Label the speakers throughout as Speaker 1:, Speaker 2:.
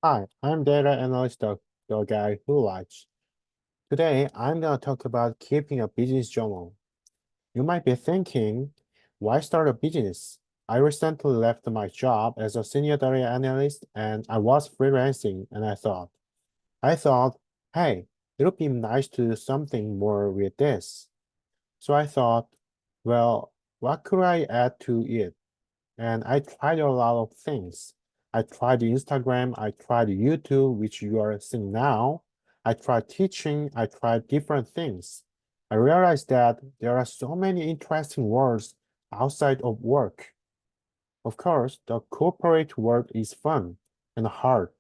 Speaker 1: Hi, I'm data analyst, the guy who likes. Today, I'm going to talk about keeping a business journal. You might be thinking, why start a business? I recently left my job as a senior data analyst and I was freelancing and I thought, hey, it would be nice to do something more with this. So I thought, well, what could I add to it? And I tried a lot of things. I tried Instagram, I tried YouTube, which you are seeing now. I tried teaching, I tried different things. I realized that there are so many interesting worlds outside of work. Of course, the corporate world is fun and hard,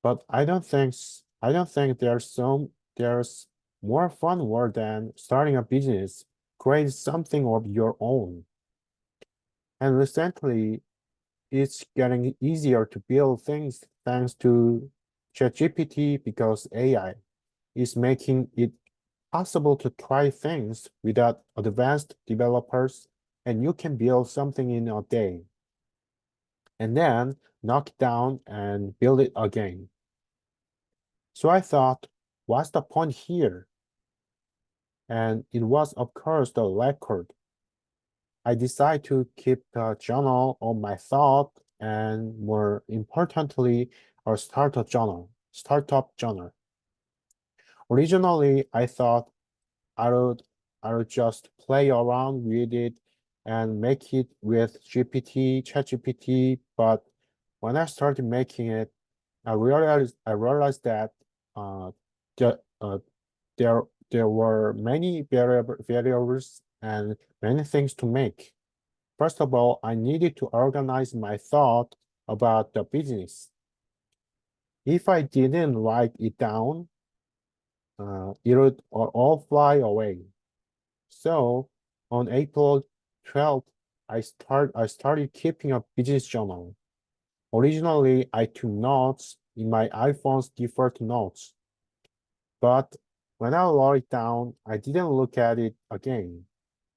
Speaker 1: but I don't think there's more fun world than starting a business, create something of your own. And recently, it's getting easier to build things thanks to ChatGPT because AI is making it possible to try things without advanced developers, and you can build something in a day and then knock it down and build it again. So I thought, what's the point here? And it was, of course, the record. I decided to keep a journal of my thought and more importantly, a startup journal. Originally, I thought I would I would just play around with it and make it with ChatGPT, but when I started making it, I realized that uh, the, uh, there were many variables and many things to make. First of all, I needed to organize my thought about the business. If I didn't write it down, it would all fly away. So on April 12th, I started keeping a business journal. Originally, I took notes in my iPhone's default notes, but when I wrote it down, I didn't look at it again.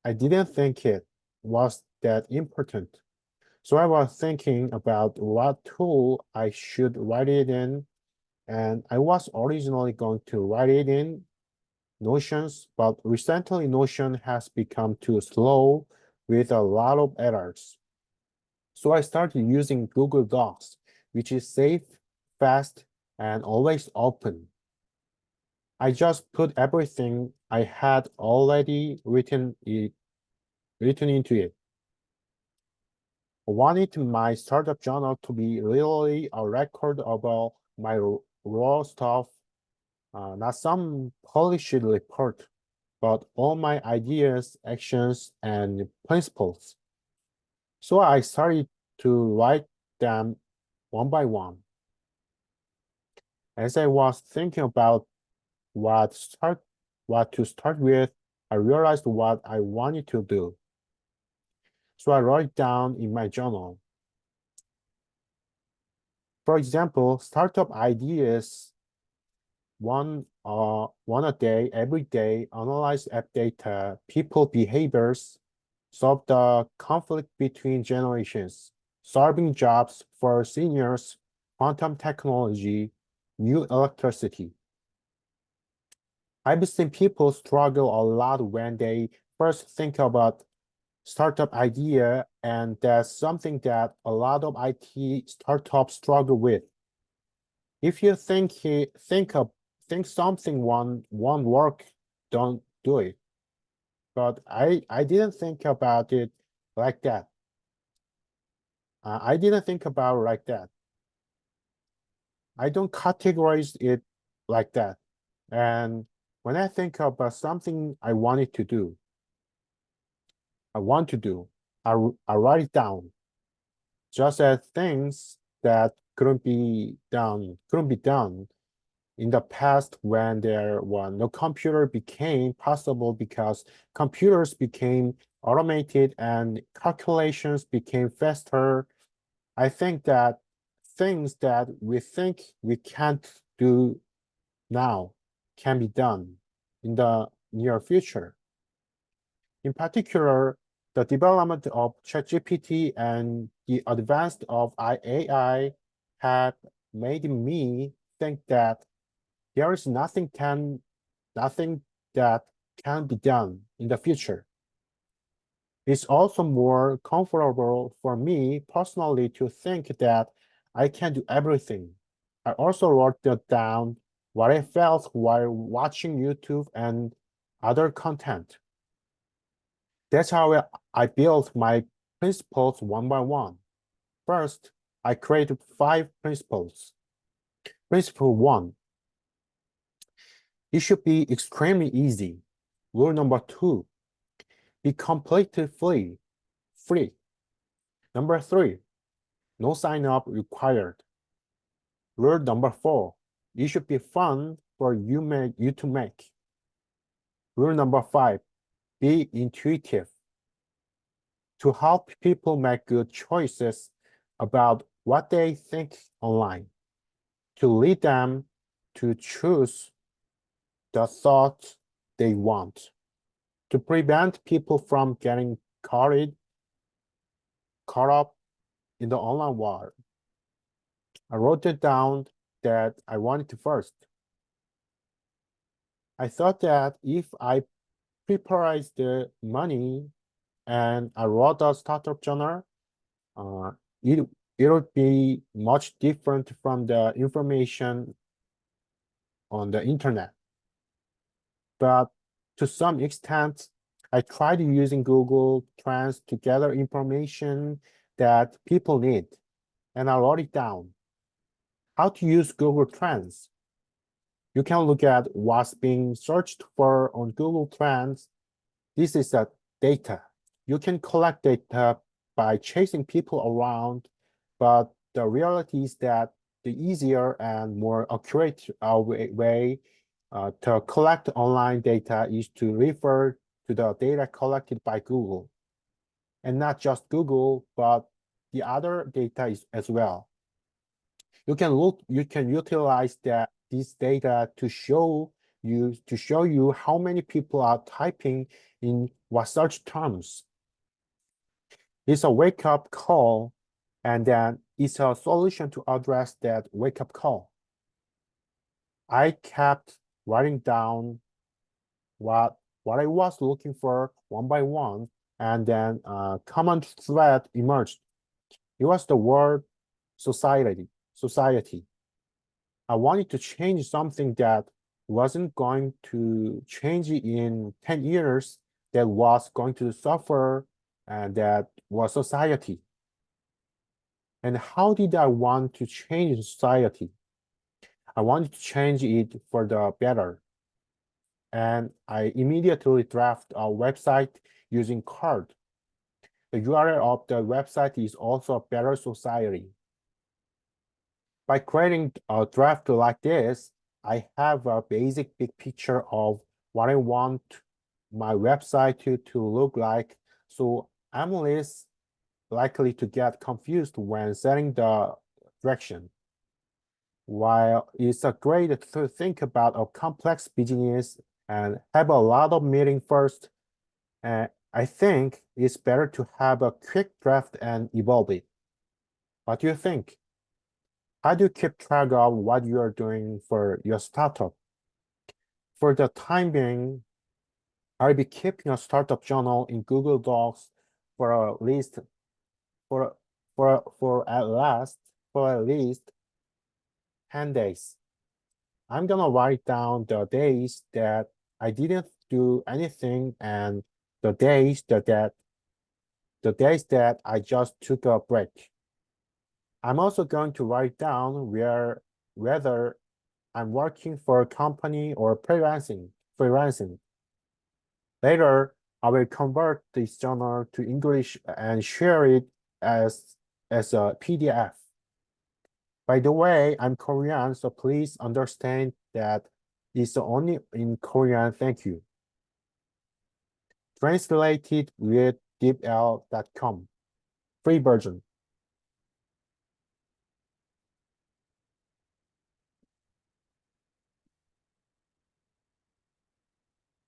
Speaker 1: I didn't think it was that important. So I was thinking about what tool I should write it in, and I was originally going to write it in Notions, but recently Notion has become too slow with a lot of errors. So I started using Google Docs, which is safe, fast, and always open. I just put everything I had already written into it. I wanted my startup journal to be really a record of my raw stuff, not some polished report, but all my ideas, actions, and principles. So I started to write them one by one. As I was thinking about what to start with, I realized what I wanted to do. So I wrote it down in my journal. For example, startup ideas, one a day, every day, analyze app data, people behaviors, solve the conflict between generations, solving jobs for seniors, quantum technology, new electricity. I've seen people struggle a lot when they first think about startup idea, and that's something that a lot of IT startups struggle with. If you think something won't work, don't do it. But I didn't think about it like that. I didn't think about it like that. I don't categorize it like that. And when I think about something I want to do, I write it down. Just as things that couldn't be done in the past when there was no computer became possible because computers became automated and calculations became faster. I think that things that we think we can't do now can be done in the near future. In particular, the development of ChatGPT and the advance of AI have made me think that there is nothing that can be done in the future. It's also more comfortable for me personally to think that I can do everything. I also wrote down what I felt while watching YouTube and other content. That's how I built my principles one by one. First, I created 5 principles. Principle 1, it should be extremely easy. Rule number 2, be completely free. Number 3, no sign up required. Rule number 4, it should be fun for you to make. Rule number 5, be intuitive. To help people make good choices about what they think online. To lead them to choose the thoughts they want. To prevent people from getting caught up in the online war. I wrote it down that I wanted to first. I thought that if I prepared the money and I wrote a startup journal, uh, it, it would be much different from the information on the internet. But to some extent, I tried using Google Trends to gather information that people need, and I wrote it down. How to use Google Trends? You can look at what's being searched for on Google Trends. This is the data. You can collect data by chasing people around, but the reality is that the easier and more accurate way to collect online data is to refer to the data collected by Google. And not just Google, but the other data as well. You can utilize this data to show you how many people are typing in what search terms. It's a wake-up call, and then it's a solution to address that wake-up call. I kept writing down what I was looking for one by one, and then a common thread emerged. It was the word society. I wanted to change something that wasn't going to change in 10 years, that was going to suffer, and that was society. And how did I want to change society? I wanted to change it for the better. And I immediately draft a website using Card. The URL of the website is also a better society. By creating a draft like this, I have a basic big picture of what I want my website to look like, so I'm less likely to get confused when setting the direction. While it's a great to think about a complex business and have a lot of meeting first, I think it's better to have a quick draft and evolve it. What do you think? How do you keep track of what you are doing for your startup? For the time being, I'll be keeping a startup journal in Google Docs for at least for at least 10 days. I'm gonna write down the days that I didn't do anything and the days that I just took a break. I'm also going to write down whether I'm working for a company or freelancing. Later, I will convert this journal to English and share it as a PDF. By the way, I'm Korean, so please understand that it's only in Korean. Thank you. Translated with deepl.com. Free version.